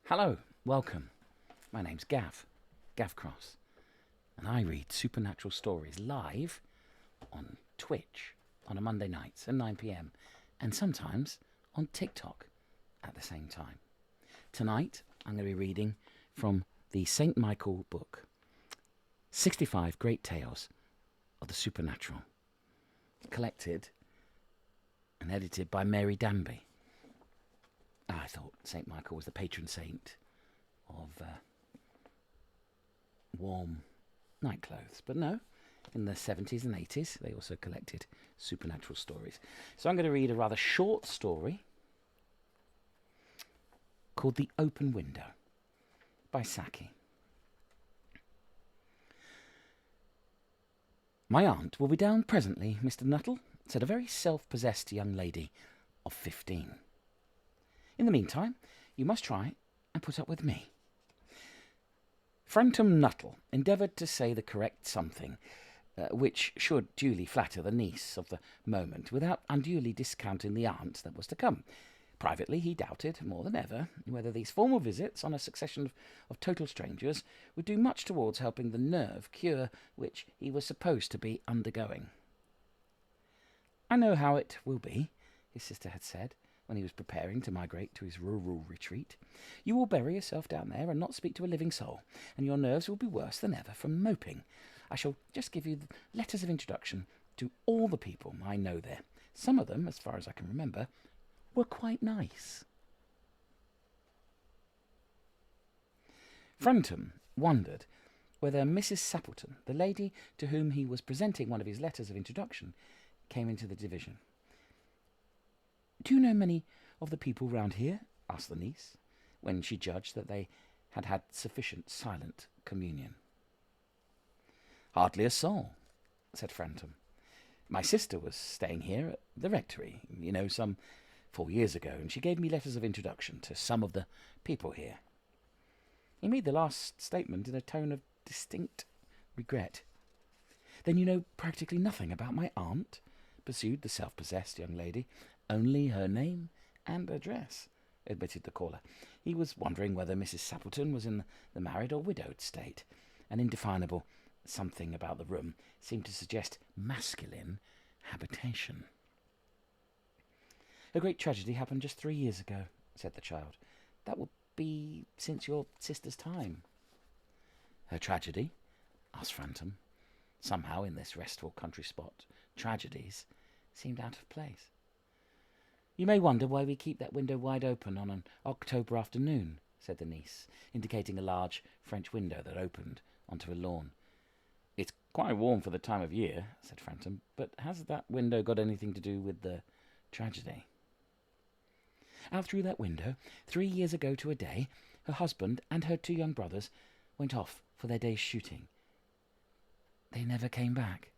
Hello, welcome. My name's Gav Cross, and I read supernatural stories live on Twitch on a Monday night at 9 p.m. and sometimes on TikTok at the same time. Tonight, I'm going to be reading from the St. Michael book, 65 Great Tales of the Supernatural, collected and edited by Mary Danby. I thought St. Michael was the patron saint of warm nightclothes, but no. In the 70s and 80s, they also collected supernatural stories. So I'm going to read a rather short story called The Open Window by Saki. My aunt will be down presently, Mr. Nuttall, said a very self-possessed young lady of 15. In the meantime, you must try and put up with me. Frantum Nuttall endeavoured to say the correct something, which should duly flatter the niece of the moment, without unduly discounting the aunt that was to come. Privately, he doubted, more than ever, whether these formal visits on a succession of total strangers would do much towards helping the nerve cure which he was supposed to be undergoing. I know how it will be, his sister had said, when he was preparing to migrate to his rural retreat. You will bury yourself down there and not speak to a living soul, and your nerves will be worse than ever from moping. I shall just give you letters of introduction to all the people I know there. Some of them, as far as I can remember, were quite nice. Frantum wondered whether Mrs. Sappleton, the lady to whom he was presenting one of his letters of introduction, came into the division. Do you know many of the people round here? Asked the niece, when she judged that they had had sufficient silent communion. Hardly a soul, said Frantum. My sister was staying here at the rectory, some 4 years ago, and she gave me letters of introduction to some of the people here. He made the last statement in a tone of distinct regret. Then you know practically nothing about my aunt? Pursued the self-possessed young lady. Only her name and address, admitted the caller. He was wondering whether Mrs. Sappleton was in the married or widowed state. An indefinable something about the room seemed to suggest masculine habitation. A great tragedy happened just 3 years ago, said the child. That would be since your sister's time. Her tragedy? Asked Frantum. Somehow, in this restful country spot, tragedies seemed out of place. You may wonder why we keep that window wide open on an October afternoon, said the niece, indicating a large French window that opened onto a lawn. It's quite warm for the time of year, said Frantum, but has that window got anything to do with the tragedy? Out through that window, 3 years ago to a day, her husband and her 2 young brothers went off for their day's shooting. They never came back.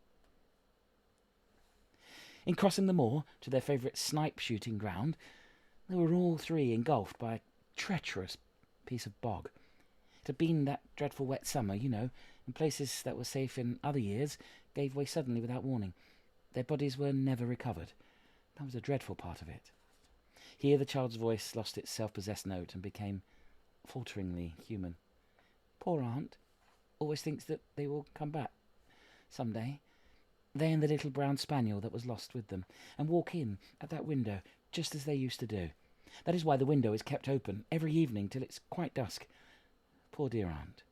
In crossing the moor to their favourite snipe shooting ground, they were all 3 engulfed by a treacherous piece of bog. It had been that dreadful wet summer, and places that were safe in other years gave way suddenly without warning. Their bodies were never recovered. That was a dreadful part of it. Here the child's voice lost its self-possessed note and became falteringly human. Poor aunt always thinks that they will come back some day. They and the little brown spaniel that was lost with them, and walk in at that window just as they used to do. That is why the window is kept open every evening till it's quite dusk. Poor dear aunt.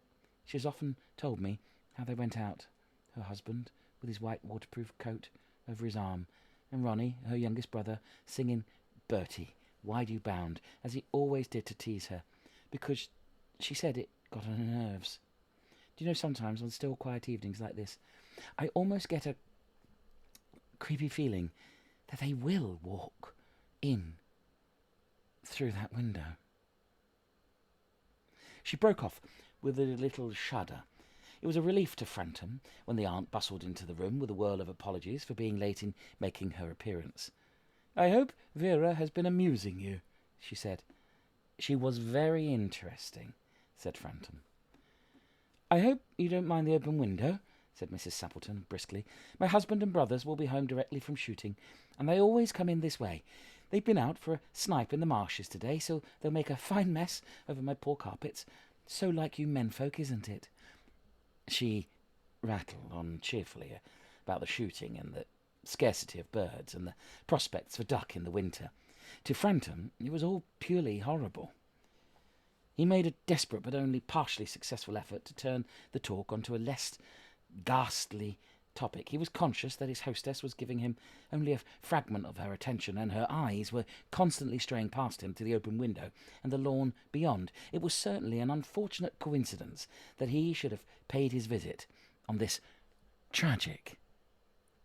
She has often told me how they went out, her husband with his white waterproof coat over his arm, and Ronnie, her youngest brother, singing Bertie, why do you bound, as he always did to tease her, because she said it got on her nerves. Do you know, sometimes on still quiet evenings like this, I almost get a creepy feeling that they will walk in through that window. She broke off with a little shudder. It was a relief to Frantum when the aunt bustled into the room with a whirl of apologies for being late in making her appearance. I hope Vera has been amusing you, she said. She was very interesting, said Frantum. I hope you don't mind the open window, said Mrs. Sappleton briskly. "My husband and brothers will be home directly from shooting, and they always come in this way. They've been out for a snipe in the marshes today, so they'll make a fine mess over my poor carpets. So like you menfolk, isn't it?" She rattled on cheerfully about the shooting and the scarcity of birds and the prospects for duck in the winter. To Frampton, it was all purely horrible. He made a desperate but only partially successful effort to turn the talk onto a less ghastly topic. He was conscious that his hostess was giving him only a fragment of her attention, and her eyes were constantly straying past him to the open window and the lawn beyond. It was certainly an unfortunate coincidence that he should have paid his visit on this tragic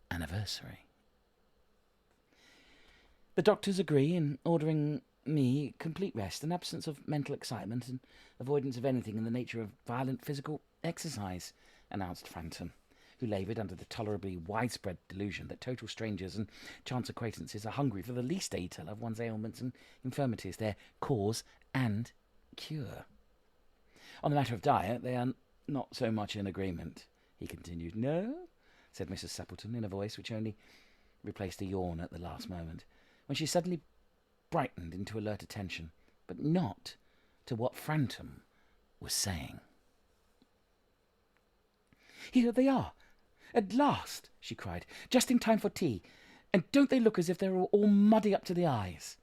anniversary. "The doctors agree in ordering me complete rest, an absence of mental excitement, and avoidance of anything in the nature of violent physical exercise," announced Frampton, who laboured under the tolerably widespread delusion that total strangers and chance acquaintances are hungry for the least detail of one's ailments and infirmities, their cause and cure. "On the matter of diet, they are not so much in agreement," he continued. "No?" said Mrs. Sappleton, in a voice which only replaced a yawn at the last moment, when she suddenly brightened into alert attention, but not to what Frampton was saying. "Here they are! At last!" she cried. "Just in time for tea. And don't they look as if they were all muddy up to the eyes?"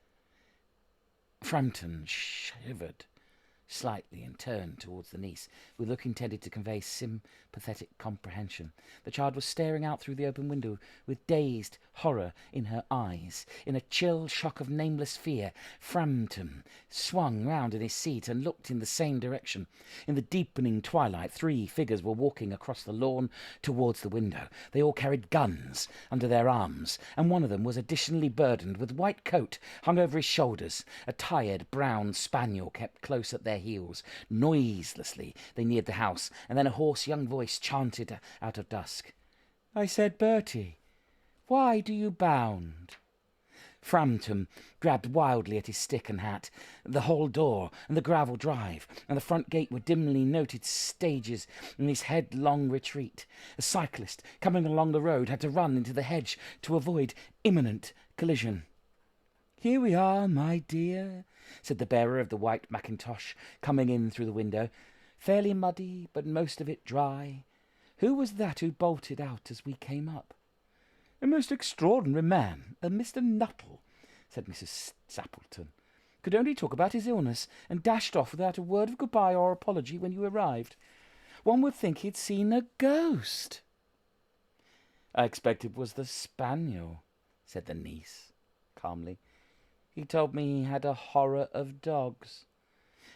Frampton shivered slightly and turned towards the niece, with a look intended to convey sympathetic comprehension. The child was staring out through the open window with dazed horror in her eyes. In a chill shock of nameless fear, Frampton swung round in his seat and looked in the same direction. In the deepening twilight, 3 figures were walking across the lawn towards the window. They all carried guns under their arms, and one of them was additionally burdened with white coat hung over his shoulders. A tired brown spaniel kept close at their heels. Noiselessly they neared the house, and then a hoarse young voice chanted out of dusk, "I said, Bertie, why do you bound?" Frampton grabbed wildly at his stick and hat. The hall door and the gravel drive and the front gate were dimly noted stages in his headlong retreat. A cyclist coming along the road had to run into the hedge to avoid imminent collision. "Here we are, my dear," said the bearer of the white mackintosh, coming in through the window. "Fairly muddy, but most of it dry. Who was that who bolted out as we came up?" "A most extraordinary man, a Mr. Nuttall," said Mrs. Sappleton. "Could only talk about his illness, and dashed off without a word of goodbye or apology when you arrived. One would think he'd seen a ghost." "I expect it was the spaniel," said the niece calmly. "He told me he had a horror of dogs.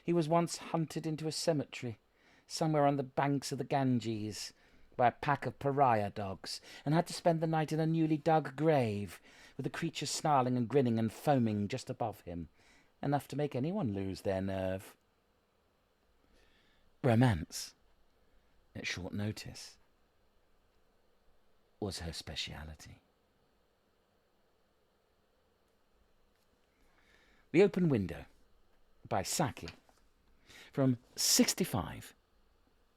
He was once hunted into a cemetery somewhere on the banks of the Ganges by a pack of pariah dogs, and had to spend the night in a newly dug grave, with the creatures snarling and grinning and foaming just above him, enough to make anyone lose their nerve." Romance, at short notice, was her speciality. The Open Window by Saki, from 65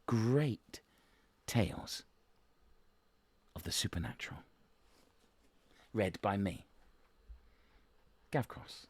Great Tales of the Supernatural. Read by me, Gav Cross.